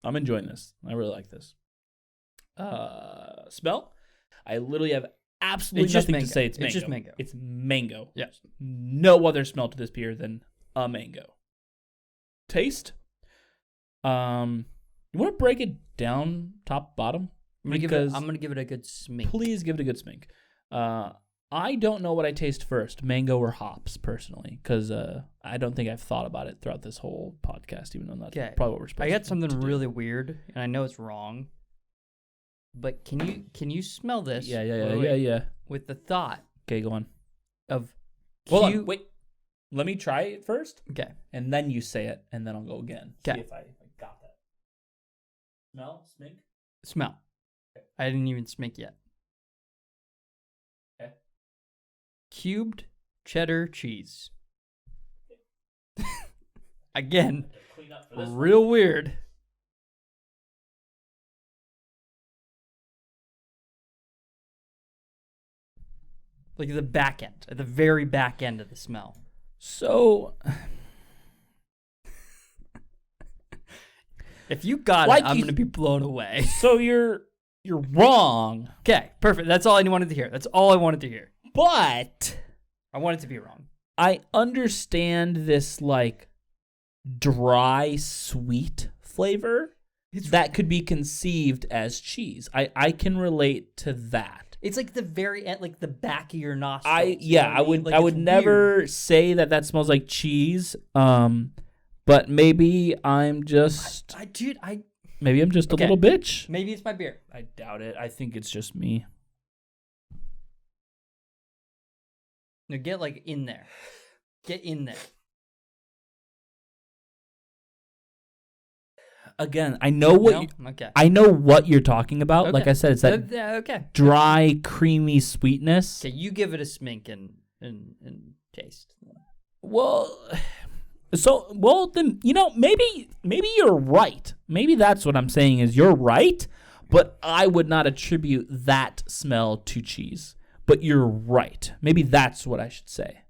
I'm enjoying this. I really like this. Smell? I literally have absolutely It's just nothing to mango. say. It's mango. It's just mango. It's mango. Yeah. No other smell to this beer than a mango. Taste? You want to break it down top bottom? I'm gonna give it a good smink. Please give it a good smink. I don't know what I taste first, mango or hops, personally, because I don't think I've thought about it throughout this whole podcast, even though that's probably what we're supposed to do. I got something really weird, and I know it's wrong. But can you smell this? Yeah. With the thought Okay, go on. of Hold on, wait. Let me try it first, Okay. and then you say it, and then I'll go again. See 'Kay. if I got that. Smell, smink. Smell. Okay. I didn't even smink yet. Okay. Cubed cheddar cheese. Again, Clean up for this one. real weird. Like the back end, at the very back end of the smell. So, If you got Like it, I'm you- gonna be blown away. so you're wrong, Okay, perfect. That's all I wanted to hear. That's all I wanted to hear. but I wanted to be wrong. I understand this like dry sweet flavor that could be conceived as cheese. I can relate to that. It's like the very end, like the back of your nostrils. I would Like, I would it's never weird. say that smells like cheese. But maybe I'm just maybe I'm just a Okay. little bitch. Maybe it's my beer. I doubt it. I think it's just me. No, get like in there. Get in there. Again, I know what No? Okay. I know what you're talking about. Okay. Like I said, it's that Okay. dry, creamy sweetness. Okay, you give it a smink and taste. Well, then maybe you're right. Maybe that's what I'm saying is you're right, but I would not attribute that smell to cheese. But you're right. Maybe that's what I should say.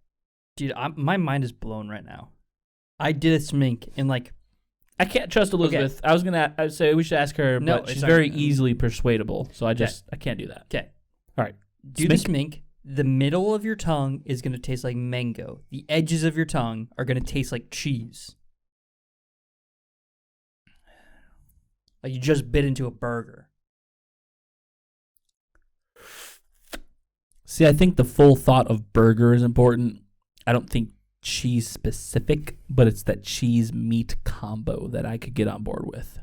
Dude, my mind is blown right now. I did a smink and like I can't trust Elizabeth. I would say we should ask her, No, but it's she's not- very easily persuadable. So I can't do that. okay. All right. Do the smink. The middle of your tongue is gonna taste like mango. The edges of your tongue are gonna taste like cheese. Like you just bit into a burger. See, I think the full thought of burger is important. I don't think cheese specific, but it's that cheese meat combo that I could get on board with.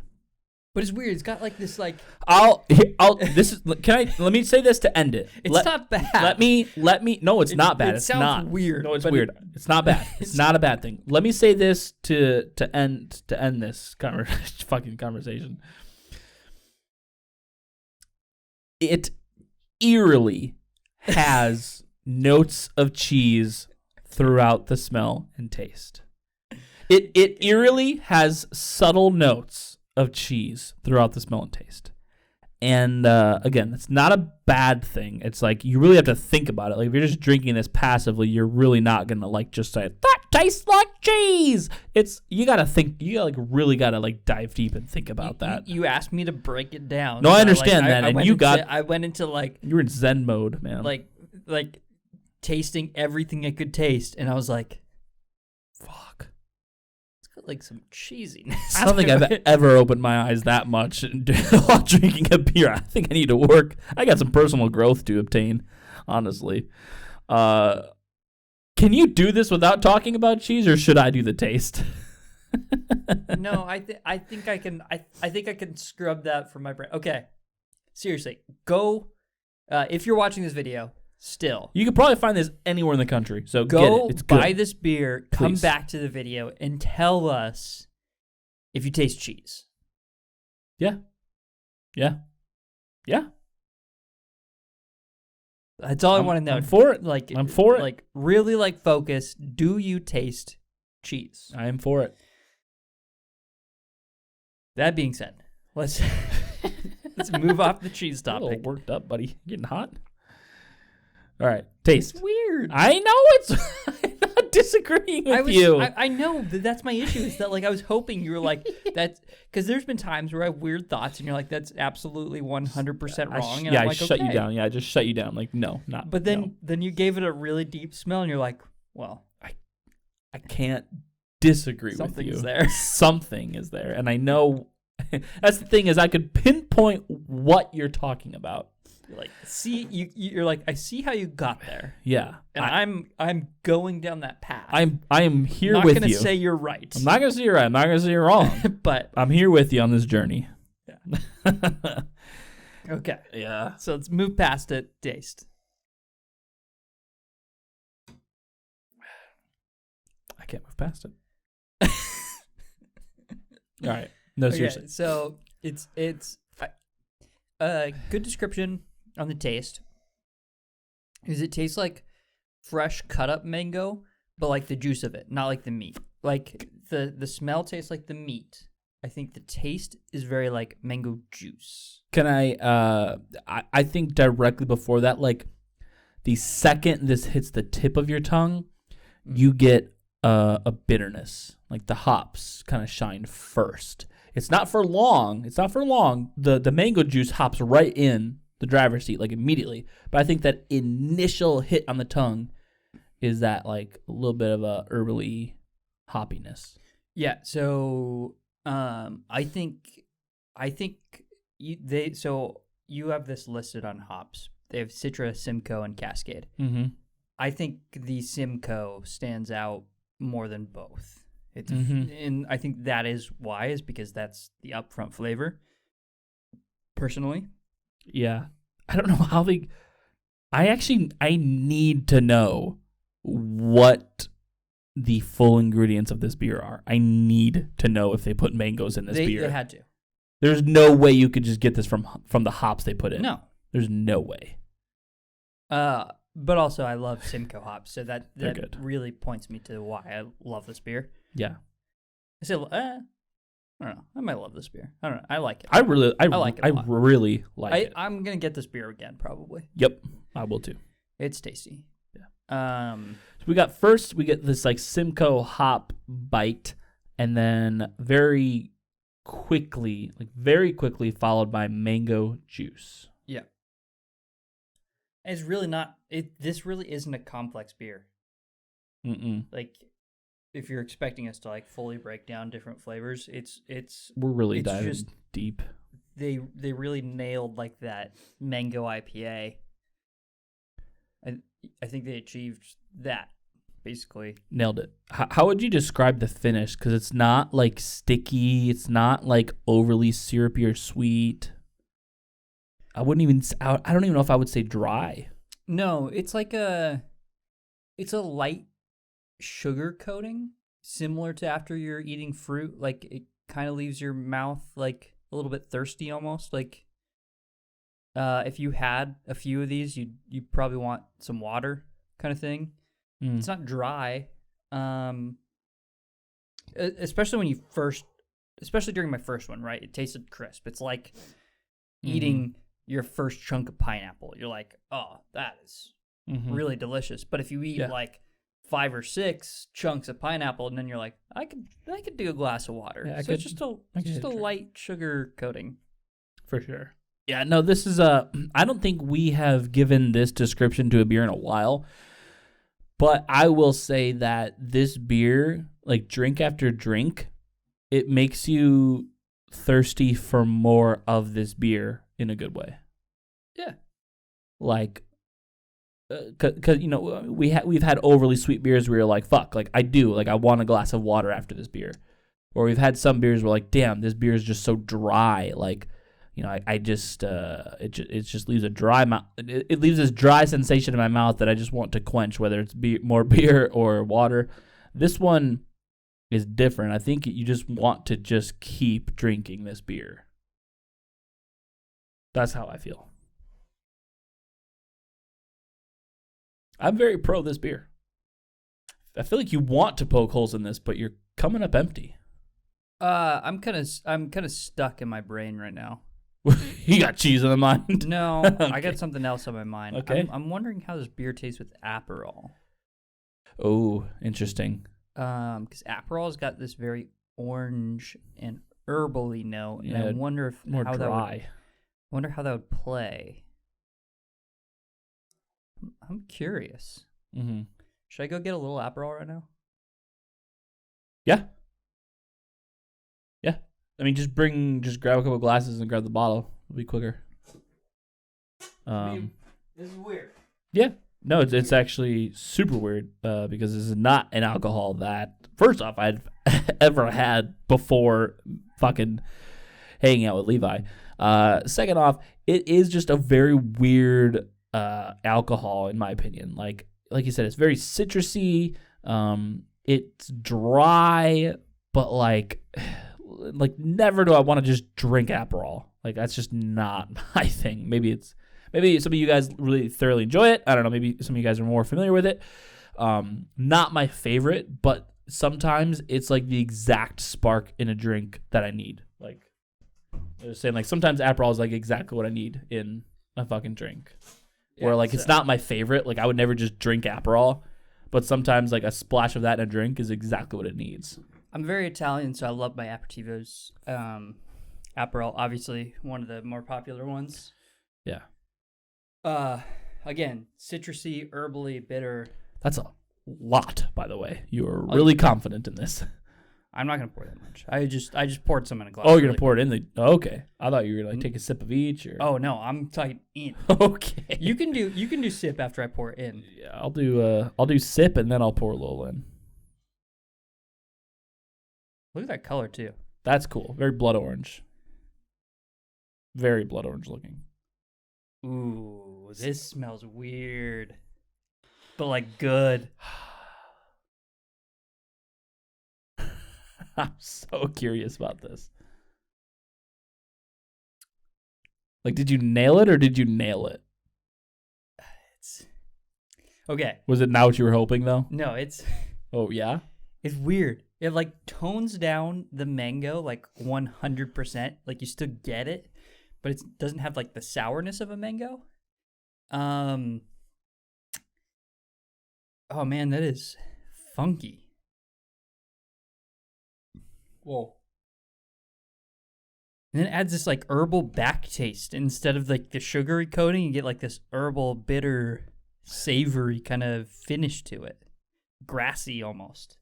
But it's weird. It's got like this like Let me say this to end it. it's not bad. No, it's not bad. It It's sounds not weird, No, it's but weird. It's not bad. It's not a bad thing. Let me say this to end this fucking conversation. It eerily has notes of cheese throughout the smell and taste. It eerily has subtle notes of cheese throughout the smell and taste. And again, that's not a bad thing. It's like you really have to think about it. Like if you're just drinking this passively, you're really not gonna like just say that tastes like cheese. You gotta think. Really gotta dive deep and think about that. You asked me to break it down. No, I So, understand that, and I went into you were in Zen mode, man. like tasting everything I could taste, and I was like, fuck. it's got like some cheesiness. I don't think I've ever opened my eyes that much while drinking a beer. I think I need to work. I got some personal growth to obtain, honestly. Can you do this without talking about cheese, or should I do the taste? No, I think I can. I think I can scrub that from my brain. Okay, seriously, go. If you're watching this video, still You could probably find this anywhere in the country. So go get it. It's good. buy this beer. Come Please. back to the video and tell us if you taste cheese. Yeah. That's all I want to know. I'm for it. Like I'm for it. Like really focus. Do you taste cheese? I am for it. That being said, let's move off the cheese A little topic. worked up, buddy. Getting hot. All right, taste. It's weird. I know it's. I'm not disagreeing with you. I know that's my issue. Is that like I was hoping you were like that because there's been times where I have weird thoughts and you're like that's absolutely 100% wrong. And I'm like, I shut you okay. down. Yeah, I just shut you down. Like no, not. But then you gave it a really deep smell and you're like, well, I can't disagree with you. something's there. Something is there, and I know. That's the thing is I could pinpoint what you're talking about. You're like, see, you're like, I see how you got there. Yeah, And I'm going down that path. I am here not with gonna you. say you're right. I'm not gonna say you're right. I'm not gonna say you're wrong. But I'm here with you on this journey. Yeah. Okay. Yeah. So let's move past it. Taste. I can't move past it. All right. No, seriously. Okay, so it's a good description on the taste. Is it tastes like fresh cut up mango, but like the juice of it, not like the meat. Like the smell tastes like the meat. I think the taste is very like mango juice. Can I think directly before that, like the second this hits the tip of your tongue, you get a bitterness. Like the hops kind of shine first. It's not for long. The mango juice hops right in the driver's seat like immediately. But I think that initial hit on the tongue is that like a little bit of a herbally hoppiness. Yeah. So I think you have this listed on hops. They have Citra, Simcoe, and Cascade. Mm-hmm. I think the Simcoe stands out more than both. It's and I think that is why is because that's the upfront flavor. Personally, yeah, I don't know how they. I need to know what the full ingredients of this beer are. I need to know if they put mangoes in this beer. They had to. There's no way you could just get this from the hops they put in. No, there's no way. But also I love Simcoe hops, so that good. really points me to why I love this beer. Yeah. I said, I don't know. I might love this beer. I don't know. I like it. I like it. I really like it. I'm gonna get this beer again, probably. Yep, I will too. It's tasty. Yeah. So we get this like Simcoe hop bite, and then very quickly followed by mango juice. Yeah. It's really not. This really isn't a complex beer. Mm-mm. Like, if you're expecting us to like fully break down different flavors, we're really it's diving just, deep. They really nailed like that mango IPA. I think they achieved that basically. Nailed it. How would you describe the finish? Because it's not like sticky. It's not like overly syrupy or sweet. I don't even know if I would say dry. No, it's like it's a light sugar coating, similar to after you're eating fruit. Like it kind of leaves your mouth like a little bit thirsty, almost like if you had a few of these, you probably want some water, kind of thing. It's not dry, especially during my first one, right? It tasted crisp. It's like eating your first chunk of pineapple. You're like, oh, that is really delicious. But if you eat like 5 or 6 chunks of pineapple, and then you're like, I could do a glass of water. Yeah, so it's just a light sugar coating. For sure. Yeah, no, this is I don't think we have given this description to a beer in a while. But I will say that this beer, like drink after drink, it makes you thirsty for more of this beer in a good way. Yeah. Like, because we've had overly sweet beers where you're like, fuck, like I want a glass of water after this beer, or we've had some beers where like, damn, this beer is just so dry, like, it just leaves a dry mouth. It leaves this dry sensation in my mouth that I just want to quench, whether it's more beer or water. This one is different. I think you just want to just keep drinking this beer. That's how I feel. I'm very pro this beer. I feel like you want to poke holes in this, but you're coming up empty. I'm kind of stuck in my brain right now. You got cheese in the mind? No, I Okay. got something else on my mind. Okay. I'm wondering how this beer tastes with Aperol. Oh, interesting. Because Aperol's got this very orange and herbally note, and I Yeah, wonder if More how dry. wonder how that would play. I'm curious. Mm-hmm. Should I go get a little Aperol right now? Yeah. Yeah. I mean, just grab a couple glasses and grab the bottle. It'll be quicker. This is weird. Yeah. No, it's actually super weird because this is not an alcohol that, first off, I'd ever had before fucking hanging out with Levi. Second off, it is just a very weird alcohol in my opinion. Like you said, it's very citrusy. It's dry, but like never do I want to just drink Aperol. Like that's just not my thing. Maybe some of you guys really thoroughly enjoy it. I don't know. Maybe some of you guys are more familiar with it. Not my favorite, but sometimes it's like the exact spark in a drink that I need. Like I was saying, like sometimes Aperol is like exactly what I need in a fucking drink. Where like it's not my favorite. Like I would never just drink Aperol, but sometimes like a splash of that in a drink is exactly what it needs. I'm very Italian, so I love my aperitivos. Aperol, obviously one of the more popular ones. Yeah. Again, citrusy, herbally, bitter. That's a lot, by the way. You are really confident in this. I'm not gonna pour that much. I just poured some in a glass. Oh, you're gonna pour it in the. Okay, I thought you were gonna like take a sip of each. Or Oh no, I'm talking in. okay. You can do sip after I pour it in. Yeah, I'll do sip and then I'll pour a little in. Look at that color too. That's cool. Very blood orange. Very blood orange looking. Ooh, this smells weird, but like good. I'm so curious about this. Like, did you nail it or did you nail it? It's okay. Was it not what you were hoping though? No, it's Yeah. it's weird. It like tones down the mango like 100%. Like you still get it, but it doesn't have like the sourness of a mango. Oh man, that is funky. Whoa. And then it adds this like herbal back taste instead of like the sugary coating. You get like this herbal, bitter, savory kind of finish to it, grassy almost.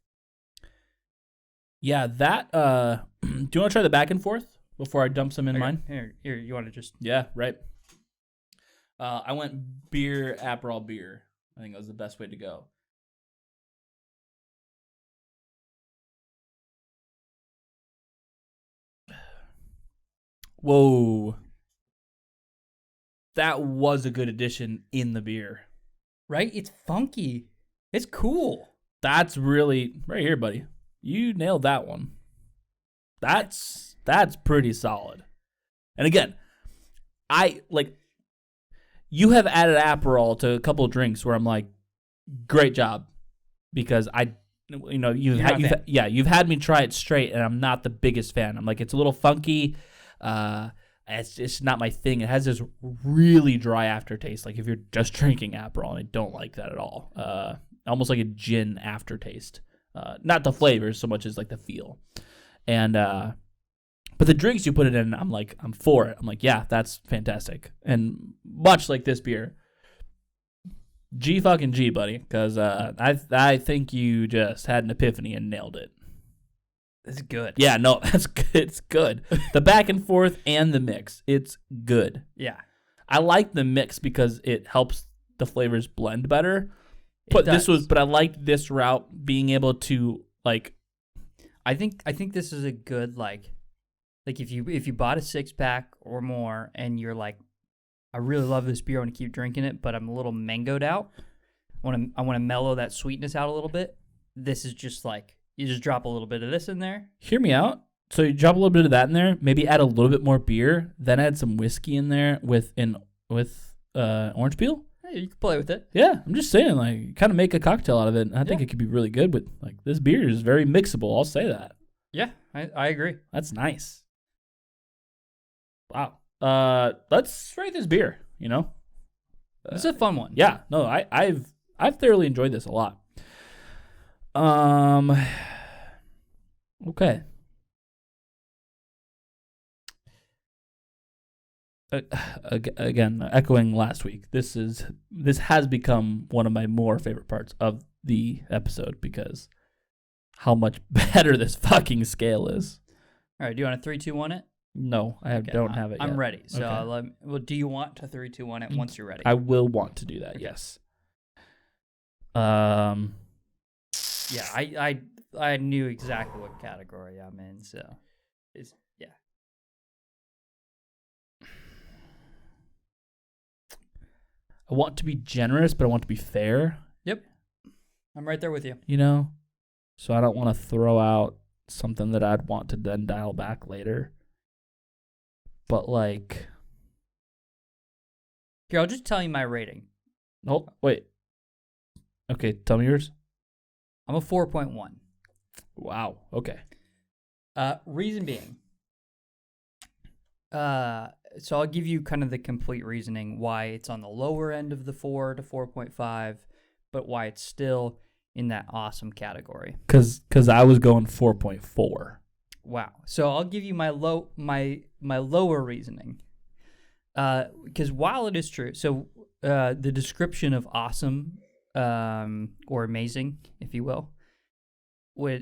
Yeah, that. Do you want to try the back and forth before I dump some in mine? Here, you want to just? Yeah, right. I went beer, Aperol beer. I think that was the best way to go. Whoa. That was a good addition in the beer. Right? It's funky. It's cool. That's really right here, buddy. You nailed that one. That's pretty solid. And again, you have added Aperol to a couple of drinks where I'm like, great job, because you've had me try it straight and I'm not the biggest fan. I'm like, it's a little funky. It's not my thing. It has this really dry aftertaste, like if you're just drinking Aperol, and I don't like that at all. Almost like a gin aftertaste. Not the flavors so much as like the feel. And but the drinks you put it in, I'm for it. I'm like, yeah, that's fantastic. And much like this beer, G fucking G, buddy, because I think you just had an epiphany and nailed it. It's good. Yeah, no, that's good. It's good. The back and forth and the mix, it's good. Yeah. I like the mix because it helps the flavors blend better. But I liked this route, being able to like. I think this is a good like if you bought a 6-pack or more and you're like, I really love this beer, I want to keep drinking it, but I'm a little mangoed out. I want to mellow that sweetness out a little bit. This is just like, you just drop a little bit of this in there. Hear me out. So you drop a little bit of that in there, maybe add a little bit more beer, then add some whiskey in there with orange peel. Hey, you can play with it. Yeah, I'm just saying, like, kind of make a cocktail out of it. I think it could be really good, but like this beer is very mixable. I'll say that. Yeah, I agree. That's nice. Wow. Let's rate this beer. This is a fun one. Yeah, no, I've thoroughly enjoyed this a lot. Okay. Again, echoing last week, this has become one of my more favorite parts of the episode because how much better this fucking scale is. All right, do you want to 3, 2, 1 it? No, don't have it yet. I'm ready. So Okay. do you want to 3, 2, 1 it once you're ready? I will want to do that. Okay. Yes. Yeah, I knew exactly what category I'm in, so yeah. I want to be generous, but I want to be fair. Yep. I'm right there with you. So I don't want to throw out something that I'd want to then dial back later. But like, here, I'll just tell you my rating. oh wait. Okay, tell me yours. I'm a 4.1. Wow. Okay. Reason being, so I'll give you kind of the complete reasoning why it's on the lower end of the 4 to 4.5, but why it's still in that awesome category. Because I was going 4.4. Wow. So I'll give you my lower reasoning. Because while it is true, so the description of awesome or amazing, if you will,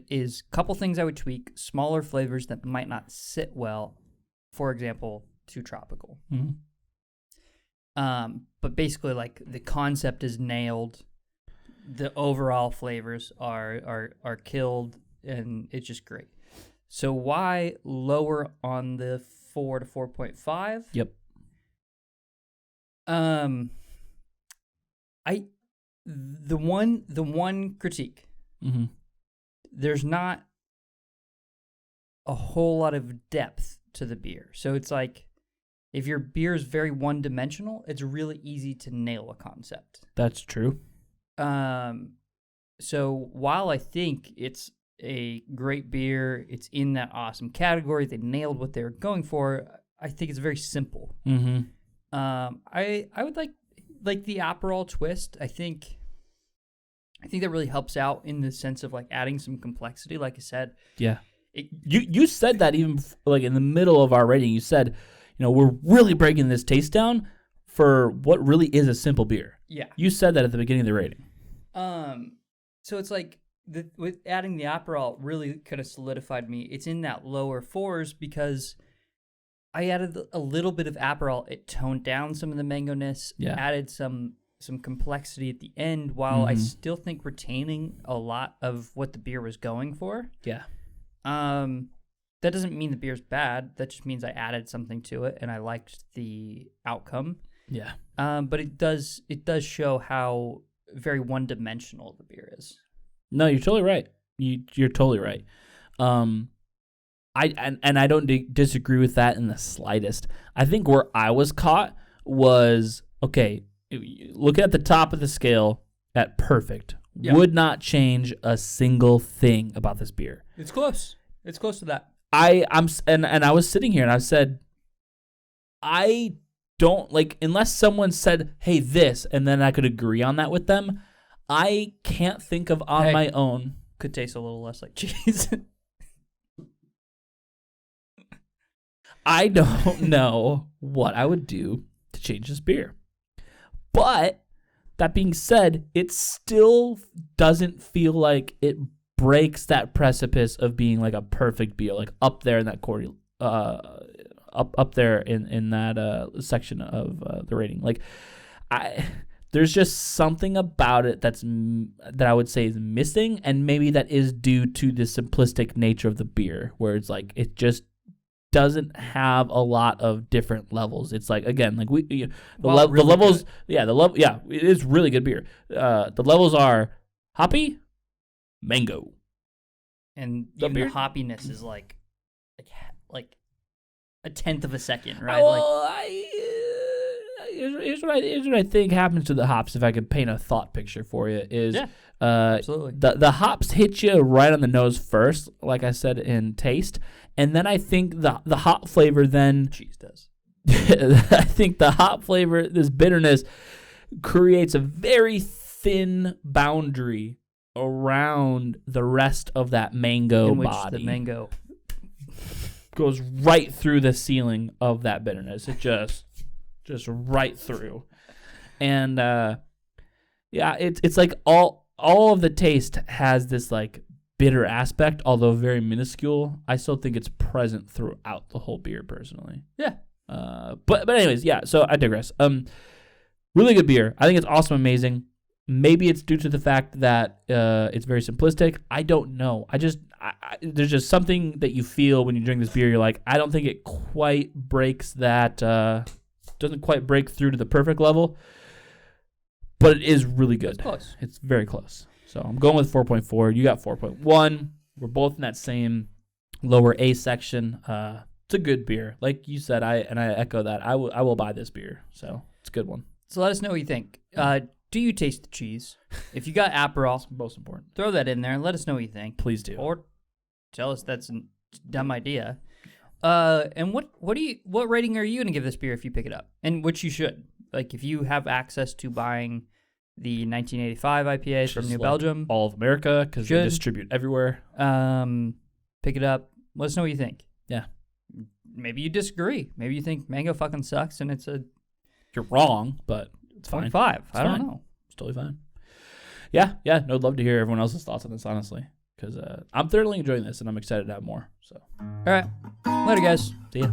is a couple things I would tweak, smaller flavors that might not sit well, for example, too tropical. Mm-hmm. But basically, like, the concept is nailed. The overall flavors are killed, and it's just great. So why lower on the 4 to 4.5? Yep. The one critique. Mm-hmm. There's not a whole lot of depth to the beer. So it's like, if your beer is very one-dimensional, it's really easy to nail a concept. That's true. So while I think it's a great beer, it's in that awesome category, they nailed what they were going for, I think it's very simple. Mm-hmm. I would like the Aperol twist. I think that really helps out in the sense of like adding some complexity. Like I said, Yeah. You said that even like in the middle of our rating. You said, we're really breaking this taste down for what really is a simple beer. yeah. You said that at the beginning of the rating. So it's like with adding the Aperol really kind of solidified me. It's in that lower 4s because I added a little bit of Aperol. It toned down some of the mango-ness, added some complexity at the end while I still think retaining a lot of what the beer was going for. Yeah. That doesn't mean the beer's bad. That just means I added something to it and I liked the outcome. Yeah. But it does show how very one-dimensional the beer is. No, you're totally right. You're totally right. I don't disagree with that in the slightest. I think where I was caught was, okay, look at the top of the scale at perfect. Yeah. Would not change a single thing about this beer. It's close. It's close to that. I was sitting here and I said, I don't like, unless someone said, hey, this, and then I could agree on that with them, I can't think of on my own. Could taste a little less like cheese. I don't know what I would do to change this beer. But that being said, it still doesn't feel like it breaks that precipice of being like a perfect beer, like up there in that up there in that section of the rating. Like, there's just something about it that I would say is missing, and maybe that is due to the simplistic nature of the beer, where it's like it just doesn't have a lot of different levels. It's like, again, like the levels, good. It is really good beer. The levels are hoppy, mango, and even the hoppiness is like a tenth of a second, right? Well, here's what I think happens to the hops. If I could paint a thought picture for you, is absolutely the hops hit you right on the nose first, like I said, in taste, and then I think the hop flavor then cheese does. I think the hop flavor, this bitterness, creates a very thin boundary around the rest of that mango in which body. the mango Goes right through the ceiling of that bitterness. It just right through. And yeah, it's like all of the taste has this like bitter aspect, although very minuscule. I still think it's present throughout the whole beer, personally. Yeah. But anyways, yeah. So I digress. Really good beer. I think it's awesome, amazing. Maybe it's due to the fact that it's very simplistic. I don't know. There's just something that you feel when you drink this beer. You're like, I don't think it quite breaks that. Doesn't quite break through to the perfect level. But it is really good. It's close. It's very close. So I'm going with 4.4. You got 4.1. We're both in that same lower A section. It's a good beer. Like you said, I echo that. I will buy this beer. So it's a good one. So let us know what you think. Do you taste the cheese? If you got Aperol, Most important. throw that in there and let us know what you think. Please do. Or tell us that's a dumb idea. And what rating are you going to give this beer if you pick it up? And which you should. Like if you have access to buying the 1985 IPAs from New Belgium, all of America, because they distribute everywhere. Pick it up. Let us know what you think. Yeah. Maybe you disagree. Maybe you think mango fucking sucks and it's a You're wrong, but it's fine. 0.5. It's I don't fine. know. It's totally fine. Yeah. No, I'd love to hear everyone else's thoughts on this, honestly, because I'm thoroughly enjoying this and I'm excited to have more. So, All right. Later, guys. See ya.